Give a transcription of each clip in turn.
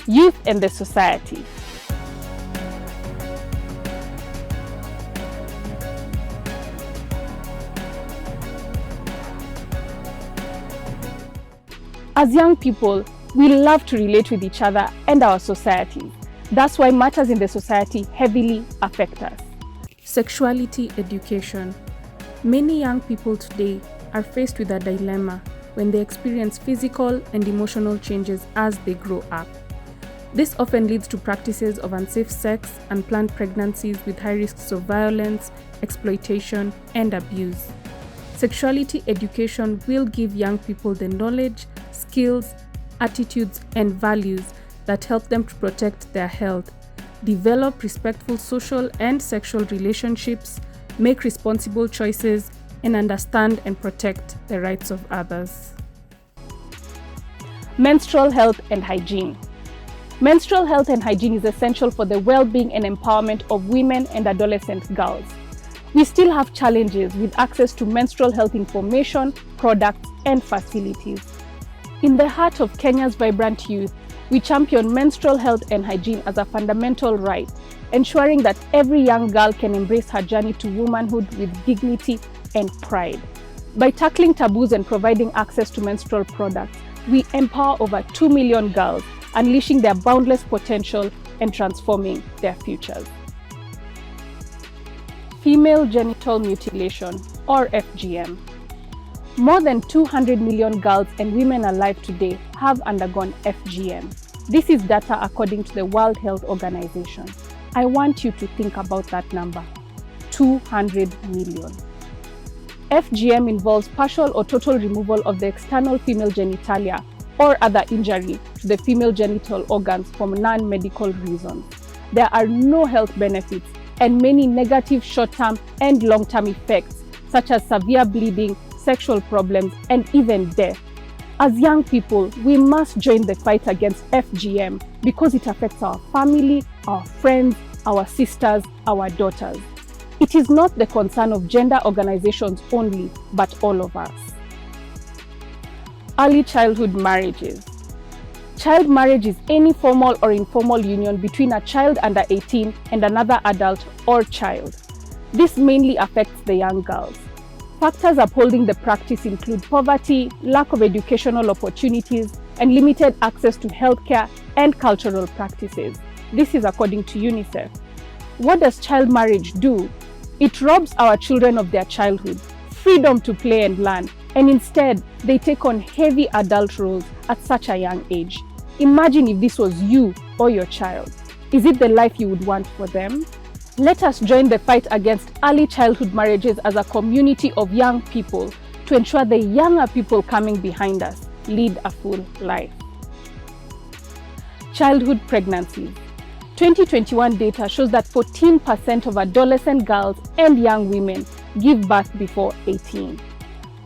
Youth and the society. As young people, we love to relate with each other and our society. That's why matters in the society heavily affect us. Sexuality education. Many young people today are faced with a dilemma when they experience physical and emotional changes as they grow up. This often leads to practices of unsafe sex, unplanned pregnancies with high risks of violence, exploitation, and abuse. Sexuality education will give young people the knowledge, skills, attitudes, and values that help them to protect their health, develop respectful social and sexual relationships, make responsible choices, and understand and protect the rights of others. Menstrual health and hygiene. Menstrual health and hygiene is essential for the well-being and empowerment of women and adolescent girls. We still have challenges with access to menstrual health information, products, and facilities. In the heart of Kenya's vibrant youth, we champion menstrual health and hygiene as a fundamental right, ensuring that every young girl can embrace her journey to womanhood with dignity and pride. By tackling taboos and providing access to menstrual products, we empower over 2 million girls, unleashing their boundless potential and transforming their futures. Female genital mutilation, or FGM. More than 200 million girls and women alive today have undergone FGM. This is data according to the World Health Organization. I want you to think about that number, 200 million. FGM involves partial or total removal of the external female genitalia or other injury to the female genital organs for non-medical reasons. There are no health benefits and many negative short-term and long-term effects such as severe bleeding, sexual problems, and even death. As young people, we must join the fight against FGM because it affects our family, our friends, our sisters, our daughters. It is not the concern of gender organizations only, but all of us. Early childhood marriages. Child marriage is any formal or informal union between a child under 18 and another adult or child. This mainly affects the young girls. Factors upholding the practice include poverty, lack of educational opportunities, and limited access to healthcare and cultural practices. This is according to UNICEF. What does child marriage do? It robs our children of their childhood, freedom to play and learn, and instead, they take on heavy adult roles at such a young age. Imagine if this was you or your child. Is it the life you would want for them? Let us join the fight against early childhood marriages as a community of young people to ensure the younger people coming behind us lead a full life. Childhood pregnancies. 2021 data shows that 14% of adolescent girls and young women give birth before 18.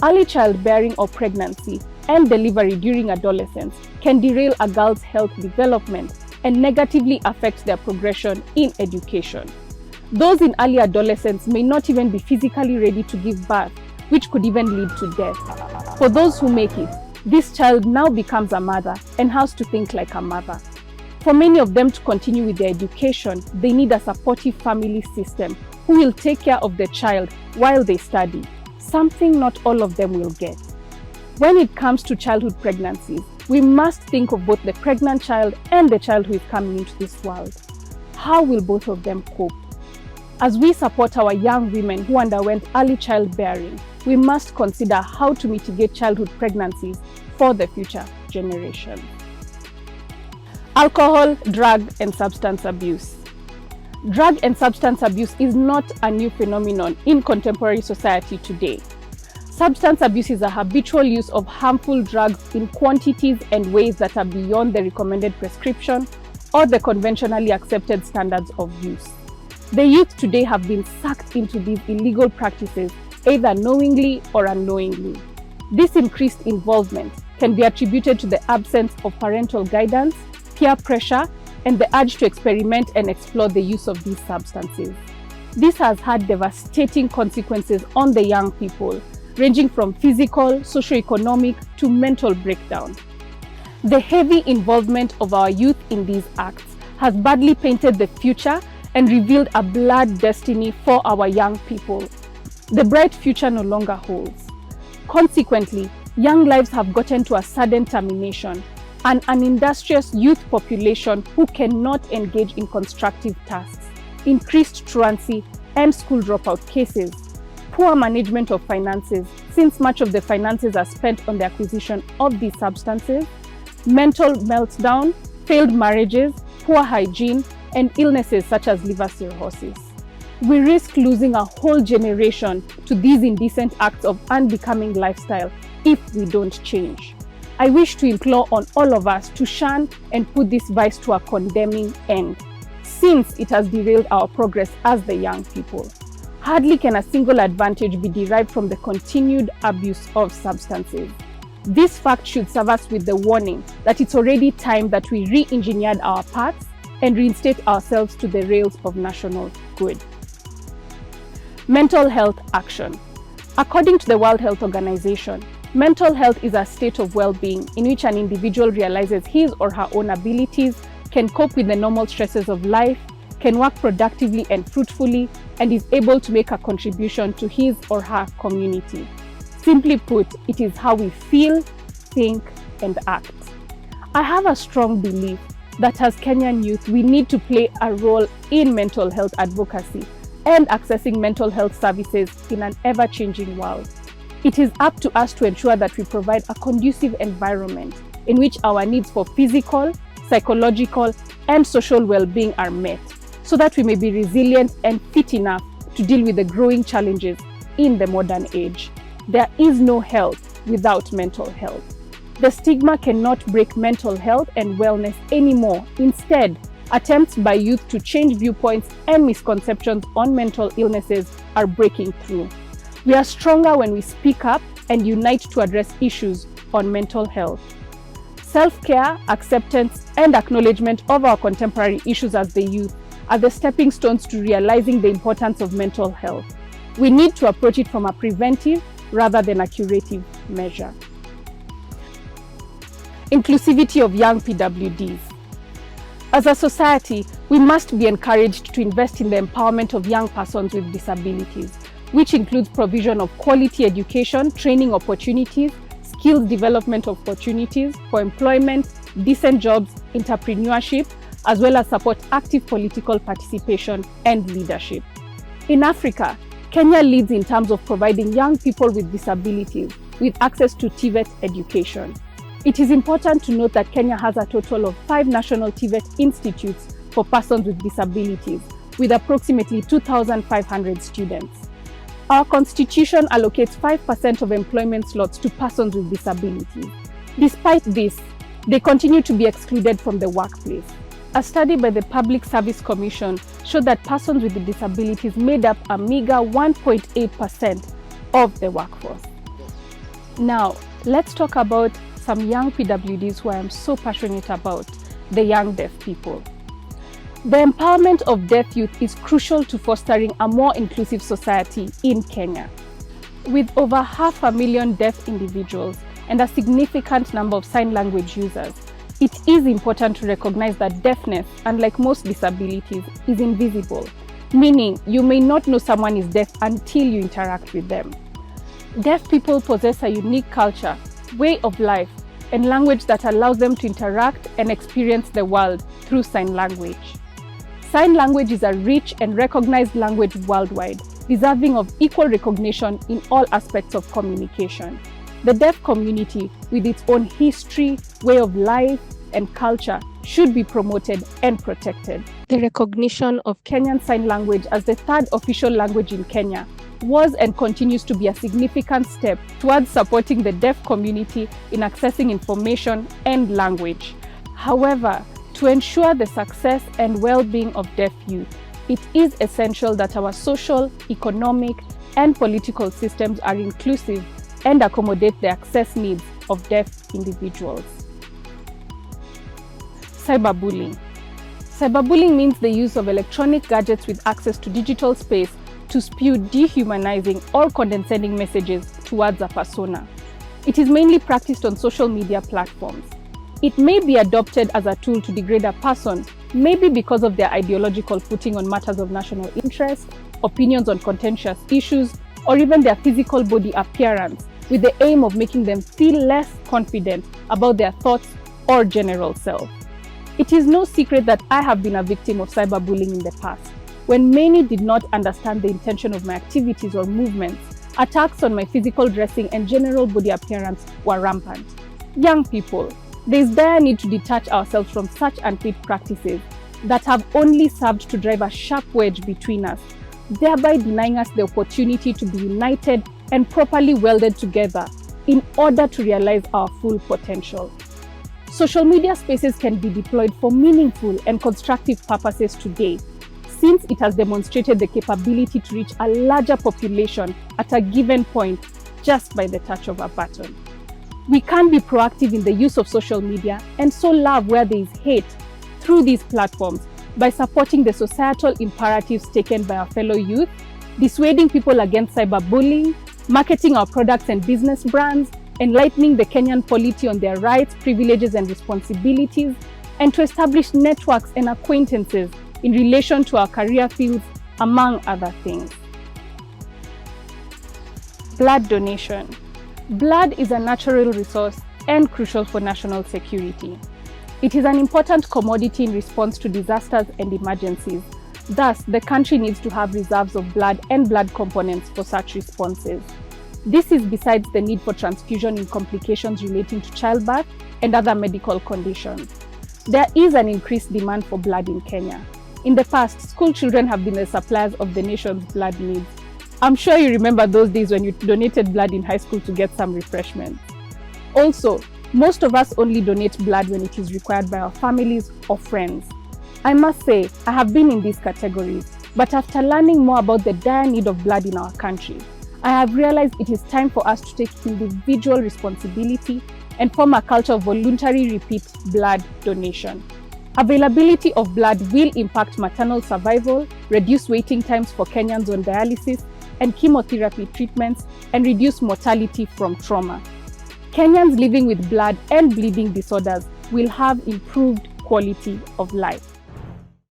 Early childbearing or pregnancy and delivery during adolescence can derail a girl's health development and negatively affect their progression in education. Those in early adolescence may not even be physically ready to give birth, which could even lead to death. For those who make it, this child now becomes a mother and has to think like a mother. For many of them to continue with their education, they need a supportive family system who will take care of the child while they study, something not all of them will get. When it comes to childhood pregnancies, we must think of both the pregnant child and the child who is coming into this world. How will both of them cope? As we support our young women who underwent early childbearing, we must consider how to mitigate childhood pregnancies for the future generation. Alcohol, drug, and substance abuse. Drug and substance abuse is not a new phenomenon in contemporary society today. Substance abuse is a habitual use of harmful drugs in quantities and ways that are beyond the recommended prescription or the conventionally accepted standards of use. The youth today have been sucked into these illegal practices, either knowingly or unknowingly. This increased involvement can be attributed to the absence of parental guidance, peer pressure, and the urge to experiment and explore the use of these substances. This has had devastating consequences on the young people, ranging from physical, socioeconomic, to mental breakdown. The heavy involvement of our youth in these acts has badly painted the future and revealed a blurred destiny for our young people. The bright future no longer holds. Consequently, young lives have gotten to a sudden termination, and an industrious youth population who cannot engage in constructive tasks, increased truancy and school dropout cases, poor management of finances, since much of the finances are spent on the acquisition of these substances, mental meltdown, failed marriages, poor hygiene, and illnesses such as liver cirrhosis. We risk losing a whole generation to these indecent acts of unbecoming lifestyle if we don't change. I wish to implore on all of us to shun and put this vice to a condemning end, since it has derailed our progress as the young people. Hardly can a single advantage be derived from the continued abuse of substances. This fact should serve us with the warning that it's already time that we re-engineered our paths and reinstate ourselves to the rails of national good. Mental health action. According to the World Health Organization, mental health is a state of well-being in which an individual realizes his or her own abilities, can cope with the normal stresses of life, can work productively and fruitfully, and is able to make a contribution to his or her community. Simply put, it is how we feel, think, and act. I have a strong belief that as Kenyan youth, we need to play a role in mental health advocacy and accessing mental health services in an ever-changing world. It is up to us to ensure that we provide a conducive environment in which our needs for physical, psychological, and social well-being are met, so that we may be resilient and fit enough to deal with the growing challenges in the modern age. There is no health without mental health. The stigma cannot break mental health and wellness anymore. Instead, attempts by youth to change viewpoints and misconceptions on mental illnesses are breaking through. We are stronger when we speak up and unite to address issues on mental health. Self-care, acceptance, and acknowledgement of our contemporary issues as the youth are the stepping stones to realizing the importance of mental health. We need to approach it from a preventive rather than a curative measure. Inclusivity of young PWDs. As a society, we must be encouraged to invest in the empowerment of young persons with disabilities, which includes provision of quality education, training opportunities, skills development opportunities for employment, decent jobs, entrepreneurship, as well as support active political participation and leadership. In Africa, Kenya leads in terms of providing young people with disabilities with access to TVET education. It is important to note that Kenya has a total of 5 national TVET institutes for persons with disabilities, with approximately 2,500 students. Our constitution allocates 5% of employment slots to persons with disabilities. Despite this, they continue to be excluded from the workplace. A study by the Public Service Commission showed that persons with disabilities made up a meager 1.8% of the workforce. Now, let's talk about some young PWDs who I am so passionate about, the young deaf people. The empowerment of deaf youth is crucial to fostering a more inclusive society in Kenya. With over 500,000 deaf individuals and a significant number of sign language users, it is important to recognize that deafness, unlike most disabilities, is invisible, meaning you may not know someone is deaf until you interact with them. Deaf people possess a unique culture, way of life, and language that allows them to interact and experience the world through sign language. Sign language is a rich and recognized language worldwide, deserving of equal recognition in all aspects of communication. The deaf community, with its own history, way of life, and culture, should be promoted and protected. The recognition of Kenyan Sign Language as the 3rd official language in Kenya was and continues to be a significant step towards supporting the deaf community in accessing information and language. However, to ensure the success and well-being of deaf youth, it is essential that our social, economic, and political systems are inclusive and accommodate the access needs of deaf individuals. Cyberbullying. Cyberbullying means the use of electronic gadgets with access to digital space to spew dehumanizing or condescending messages towards a persona. It is mainly practiced on social media platforms. It may be adopted as a tool to degrade a person, maybe because of their ideological footing on matters of national interest, opinions on contentious issues, or even their physical body appearance, with the aim of making them feel less confident about their thoughts or general self. It is no secret that I have been a victim of cyberbullying in the past. When many did not understand the intention of my activities or movements, attacks on my physical dressing and general body appearance were rampant. Young people, there is dire need to detach ourselves from such unfit practices that have only served to drive a sharp wedge between us, thereby denying us the opportunity to be united and properly welded together in order to realize our full potential. Social media spaces can be deployed for meaningful and constructive purposes today, since it has demonstrated the capability to reach a larger population at a given point just by the touch of a button. We can be proactive in the use of social media and sow love where there is hate through these platforms by supporting the societal imperatives taken by our fellow youth, dissuading people against cyberbullying, marketing our products and business brands, enlightening the Kenyan polity on their rights, privileges, and responsibilities, and to establish networks and acquaintances in relation to our career fields, among other things. Blood donation. Blood is a natural resource and crucial for national security. It is an important commodity in response to disasters and emergencies. Thus, the country needs to have reserves of blood and blood components for such responses. This is besides the need for transfusion in complications relating to childbirth and other medical conditions. There is an increased demand for blood in Kenya. In the past, school children have been the suppliers of the nation's blood needs. I'm sure you remember those days when you donated blood in high school to get some refreshments. Also, most of us only donate blood when it is required by our families or friends. I must say, I have been in these categories, but after learning more about the dire need of blood in our country, I have realized it is time for us to take individual responsibility and form a culture of voluntary repeat blood donation. Availability of blood will impact maternal survival, reduce waiting times for Kenyans on dialysis and chemotherapy treatments, and reduce mortality from trauma. Kenyans living with blood and bleeding disorders will have improved quality of life.